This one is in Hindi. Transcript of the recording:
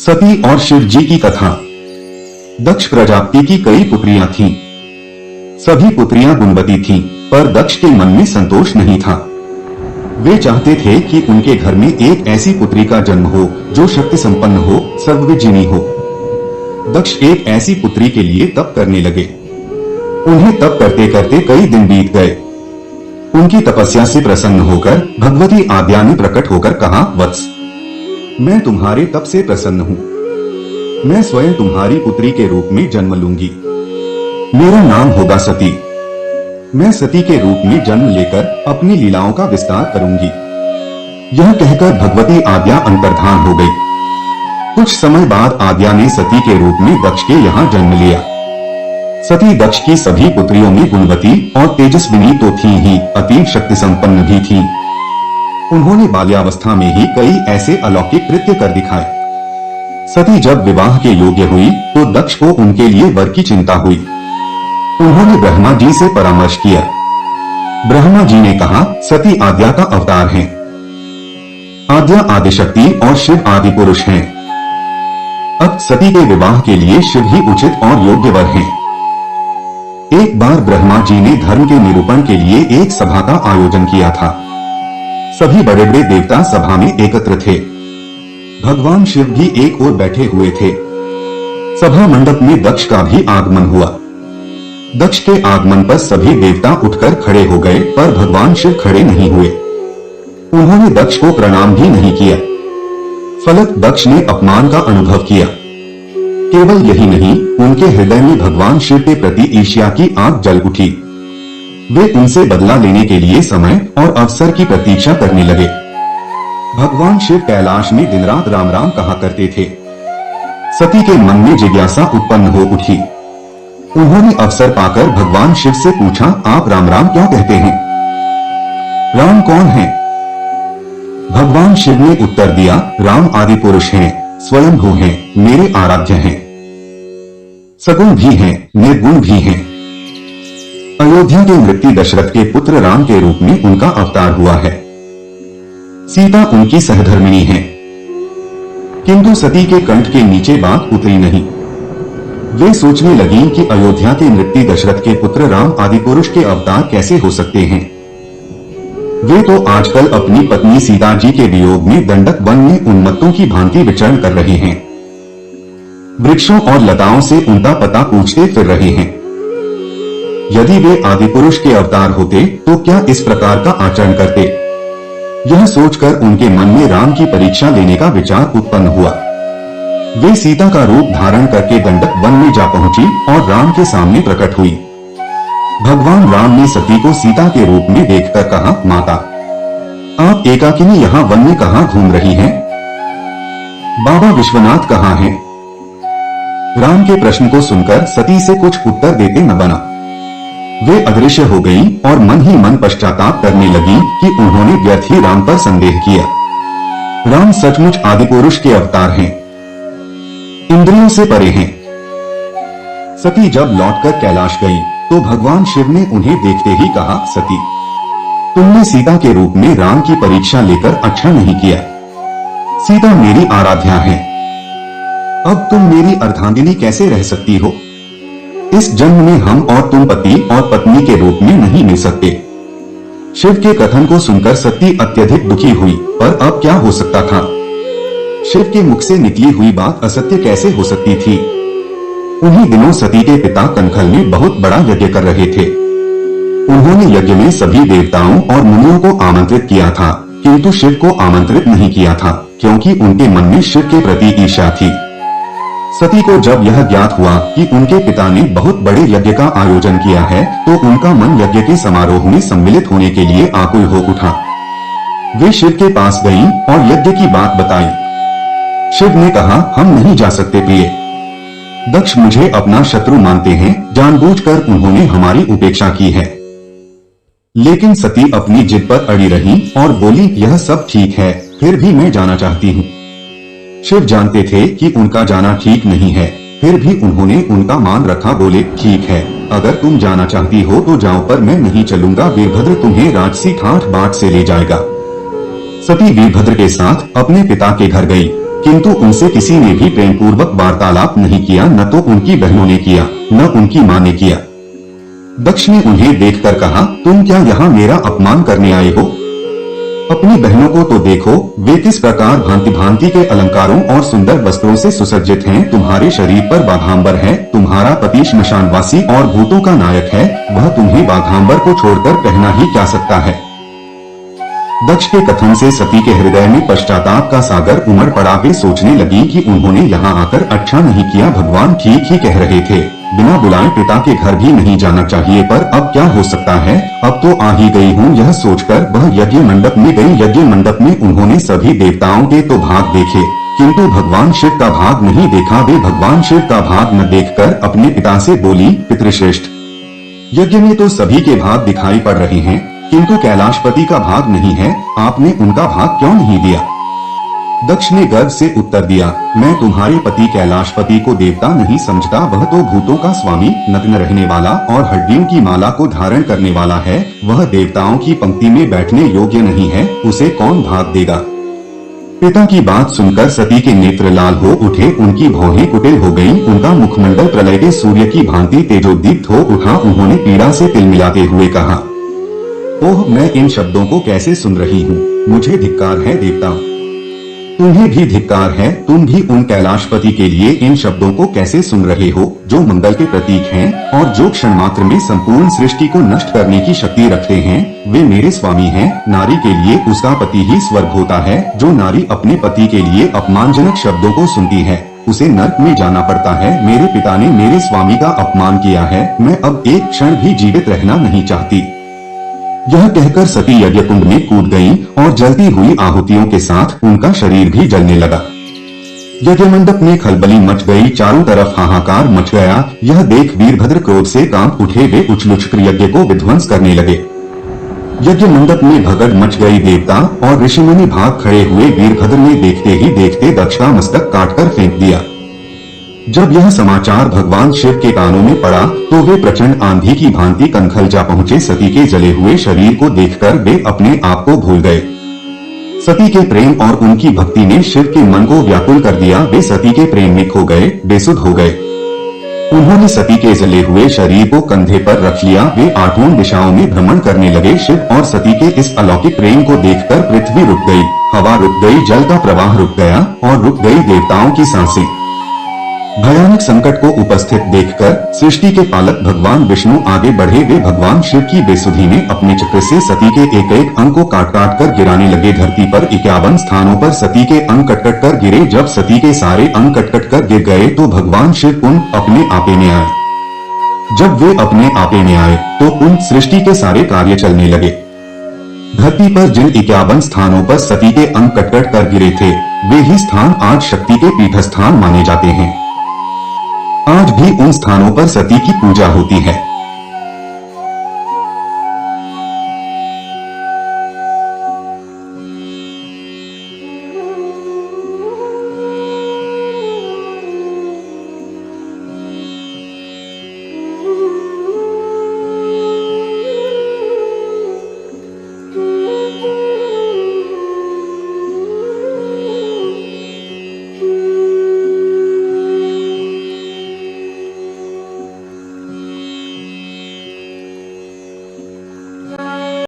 सती और शिव जी की कथा। दक्ष प्रजापति की कई पुत्रियां थीं। सभी पुत्रियां गुणवती थीं, पर दक्ष के मन में संतोष नहीं था। वे चाहते थे कि उनके घर में एक ऐसी पुत्री का जन्म हो जो शक्ति संपन्न हो, सर्वविजिनी हो। दक्ष एक ऐसी पुत्री के लिए तप करने लगे। उन्हें तप करते करते कई दिन बीत गए। उनकी तपस्या से प्रसन्न होकर भगवती आद्या ने प्रकट होकर कहा, वत्स, मैं तुम्हारे तप से प्रसन्न हूँ। मैं स्वयं तुम्हारी पुत्री के रूप में जन्म लूंगी। मेरा नाम होगा सती। मैं सती के रूप में जन्म लेकर अपनी लीलाओं का विस्तार करूंगी। यह कहकर भगवती आद्या अंतर्धान हो गई। कुछ समय बाद आद्या ने सती के रूप में दक्ष के यहाँ जन्म लिया। सती दक्ष की सभी पुत्रियों में गुणवती और तेजस्विनी तो थी ही, अति शक्ति संपन्न भी थी। उन्होंने बाल्यावस्था में ही कई ऐसे अलौकिक कृत्य कर दिखाए। सती जब विवाह के योग्य हुई तो दक्ष को उनके लिए वर की चिंता हुई। उन्होंने ब्रह्मा जी से परामर्श किया। ब्रह्मा जी ने कहा, सती आद्या का अवतार है। आद्या आदिशक्ति और शिव आदि पुरुष हैं। अब सती के विवाह के लिए शिव ही उचित और योग्य वर हैं। एक बार ब्रह्मा जी ने धर्म के निरूपण के लिए एक सभा का आयोजन किया था। सभी बड़े बड़े देवता सभा में एकत्र थे। भगवान शिव भी एक ओर बैठे हुए थे। सभा मंडप में दक्ष का भी आगमन हुआ। दक्ष के आगमन पर सभी देवता उठकर खड़े हो गए, पर भगवान शिव खड़े नहीं हुए। उन्होंने दक्ष को प्रणाम भी नहीं किया। फलत दक्ष ने अपमान का अनुभव किया। केवल यही नहीं, उनके हृदय में भगवान शिव के प्रति ईर्ष्या की आग जल उठी। वे उनसे बदला लेने के लिए समय और अवसर की प्रतीक्षा करने लगे। भगवान शिव कैलाश में दिन रात राम राम कहा करते थे। सती के मन में जिज्ञासा उत्पन्न हो उठी। उन्होंने अवसर पाकर भगवान शिव से पूछा, आप राम राम क्यों कहते हैं? राम कौन है? भगवान शिव ने उत्तर दिया, राम आदि पुरुष हैं, स्वयंभू हैं, मेरे आराध्य हैं। सगुण भी हैं, निर्गुण भी हैं। अयोध्या के मृत्यु दशरथ के पुत्र राम के रूप में उनका अवतार हुआ है। सीता उनकी सहधर्मिणी है। किंतु सती के कंठ के नीचे बात उतरी नहीं। वे सोचने लगी कि अयोध्या के मृत्यु दशरथ के पुत्र राम आदि पुरुष के अवतार कैसे हो सकते हैं। वे तो आजकल अपनी पत्नी सीता जी के वियोग में दंडक वन में उन्मत्तों की भांति विचरण कर रहे हैं। वृक्षों और लताओं से उनका पता पूछते फिर रहे हैं। यदि वे आदि पुरुष के अवतार होते तो क्या इस प्रकार का आचरण करते? यह सोचकर उनके मन में राम की परीक्षा लेने का विचार उत्पन्न हुआ। वे सीता का रूप धारण करके दंडक वन में जा पहुंची और राम के सामने प्रकट हुई। भगवान राम ने सती को सीता के रूप में देखकर कहा, माता, आप एकाकिनी यहाँ वन में कहाँ घूम रही हैं? बाबा विश्वनाथ कहाँ हैं? राम के प्रश्न को सुनकर सती से कुछ उत्तर देते न बना। वे अदृश्य हो गई और मन ही मन पश्चाताप करने लगी कि उन्होंने व्यर्थ ही राम पर संदेह किया। राम सचमुच आदि पुरुष के अवतार हैं, इंद्रियों से परे हैं। सती जब लौटकर कैलाश गई तो भगवान शिव ने उन्हें देखते ही कहा, सती, तुमने सीता के रूप में राम की परीक्षा लेकर अच्छा नहीं किया। सीता मेरी आराध्या है। अब तुम मेरी अर्धांगिनी कैसे रह सकती हो? इस जन्म में हम और तुम पति और पत्नी के रूप में नहीं मिल सकते। शिव के कथन को सुनकर सती अत्यधिक दुखी हुई, पर अब क्या हो सकता था? शिव के मुख से निकली हुई बात असत्य कैसे हो सकती थी? उन्हीं दिनों सती के पिता कनखल में बहुत बड़ा यज्ञ कर रहे थे। उन्होंने यज्ञ में सभी देवताओं और मुनियों को आमंत्रित किया था, किंतु शिव को आमंत्रित नहीं किया था, क्योंकि उनके मन में शिव के प्रति ईर्ष्या थी। सती को जब यह ज्ञात हुआ कि उनके पिता ने बहुत बड़े यज्ञ का आयोजन किया है, तो उनका मन यज्ञ के समारोह में सम्मिलित होने के लिए आकुल हो उठा। वे शिव के पास गई और यज्ञ की बात बताई। शिव ने कहा, हम नहीं जा सकते प्रिय। दक्ष मुझे अपना शत्रु मानते हैं, जानबूझकर उन्होंने हमारी उपेक्षा की है। लेकिन सती अपनी जिद पर अड़ी रही और बोली, यह सब ठीक है, फिर भी मैं जाना चाहती हूँ। शिव जानते थे कि उनका जाना ठीक नहीं है, फिर भी उन्होंने उनका मान रखा। बोले, ठीक है, अगर तुम जाना चाहती हो तो जाओ, पर मैं नहीं चलूंगा। वीरभद्र तुम्हें राजसी ठाठ बाट से ले जाएगा। सती वीरभद्र के साथ अपने पिता के घर गई, किंतु उनसे किसी ने भी प्रेम पूर्वक वार्तालाप नहीं किया, न तो उनकी बहनों ने किया, न उनकी माँ ने किया। दक्ष ने उन्हें देखकर कहा, तुम क्या यहाँ मेरा अपमान करने आए हो? अपनी बहनों को तो देखो, वे किस प्रकार भांति भांति के अलंकारों और सुंदर वस्त्रों से सुसज्जित हैं। तुम्हारे शरीर पर बाघांबर है, तुम्हारा पति श्मशानवासी और भूतों का नायक है, वह तुम्हें बाघांबर को छोड़कर कहना ही क्या सकता है। दक्ष के कथन से सती के हृदय में पश्चाताप का सागर उमड़ पड़ा। वे सोचने लगी कि उन्होंने यहाँ आकर अच्छा नहीं किया, भगवान ठीक ही कह रहे थे, बिना बुलाए पिता के घर भी नहीं जाना चाहिए, पर अब क्या हो सकता है, अब तो आ ही गई हूँ। यह सोचकर वह यज्ञ मंडप में गई। यज्ञ मंडप में उन्होंने सभी देवताओं के तो भाग देखे, किंतु भगवान शिव का भाग नहीं देखा। वे भगवान शिव का भाग न देखकर अपने पिता से बोली, पितृश्रेष्ठ, यज्ञ में तो सभी के भाग दिखाई पड़ रहे हैं, किंतु कैलाशपति का भाग नहीं है, आपने उनका भाग क्यों नहीं दिया? दक्ष ने गर्व से उत्तर दिया, मैं तुम्हारे पति कैलाशपति को देवता नहीं समझता, वह तो भूतों का स्वामी, नग्न रहने वाला और हड्डियों की माला को धारण करने वाला है। वह देवताओं की पंक्ति में बैठने योग्य नहीं है, उसे कौन भाग देगा? पिता की बात सुनकर सती के नेत्र लाल हो उठे, उनकी भौहें कुटिल हो गईं, उनका मुखमंडल प्रलय के सूर्य की भांति तेजोदीप्त हो उठा। उन्होंने पीड़ा से तिलमिलाते हुए कहा, ओह, मैं इन शब्दों को कैसे सुन रही हूँ, मुझे धिक्कार है देवता, तुम्हें भी धिक्कार है, तुम भी उन कैलाशपति के लिए इन शब्दों को कैसे सुन रहे हो, जो मंगल के प्रतीक हैं और जो क्षण मात्र में संपूर्ण सृष्टि को नष्ट करने की शक्ति रखते हैं। वे मेरे स्वामी हैं। नारी के लिए उसका पति ही स्वर्ग होता है। जो नारी अपने पति के लिए अपमानजनक शब्दों को सुनती है, उसे नर्क में जाना पड़ता है। मेरे पिता ने मेरे स्वामी का अपमान किया है, मैं अब एक क्षण भी जीवित रहना नहीं चाहती। यह कहकर सती यज्ञ कुंड में कूद गईं और जलती हुई आहुतियों के साथ उनका शरीर भी जलने लगा। यज्ञ मंडप में खलबली मच गई, चारों तरफ हाहाकार मच गया। यह देख वीरभद्र क्रोध से कांप उठे, वे उछल-उछल यज्ञ को विध्वंस करने लगे। यज्ञ मंडप में भगड़ मच गई। देवता और ऋषिमुनि भाग खड़े हुए। वीरभद्र ने देखते ही देखते दक्ष का मस्तक काटकर फेंक दिया। जब यह समाचार भगवान शिव के कानों में पड़ा तो वे प्रचंड आंधी की भांति कनखल जा पहुंचे। सती के जले हुए शरीर को देखकर वे अपने आप को भूल गए। सती के प्रेम और उनकी भक्ति ने शिव के मन को व्याकुल कर दिया। वे सती के प्रेम में खो गए, बेसुध हो गए। उन्होंने सती के जले हुए शरीर को कंधे पर रख लिया। वे आठों दिशाओं में भ्रमण करने लगे। शिव और सती के इस अलौकिक प्रेम को देखकर पृथ्वी रुक गई, हवा रुक गई, जल का प्रवाह रुक गया और रुक गई देवताओं की सांसें। भयानक संकट को उपस्थित देखकर सृष्टि के पालक भगवान विष्णु आगे बढ़े। वे भगवान शिव की बेसुधी में अपने चक्र से सती के एक एक अंग को काट काट कर गिराने लगे। धरती पर 51 स्थानों पर सती के अंग कट कट कर गिरे। जब सती के सारे अंग कट कट कर गिर गए तो भगवान शिव उन अपने आपे में आए। जब वे अपने आपे में आए तो उन सृष्टि के सारे कार्य चलने लगे। धरती पर जिन 51 स्थानों पर सती के अंग कट कट कर गिरे थे, वे ही स्थान आज शक्ति के पीठस्थान माने जाते हैं। आज भी उन स्थानों पर सती की पूजा होती है।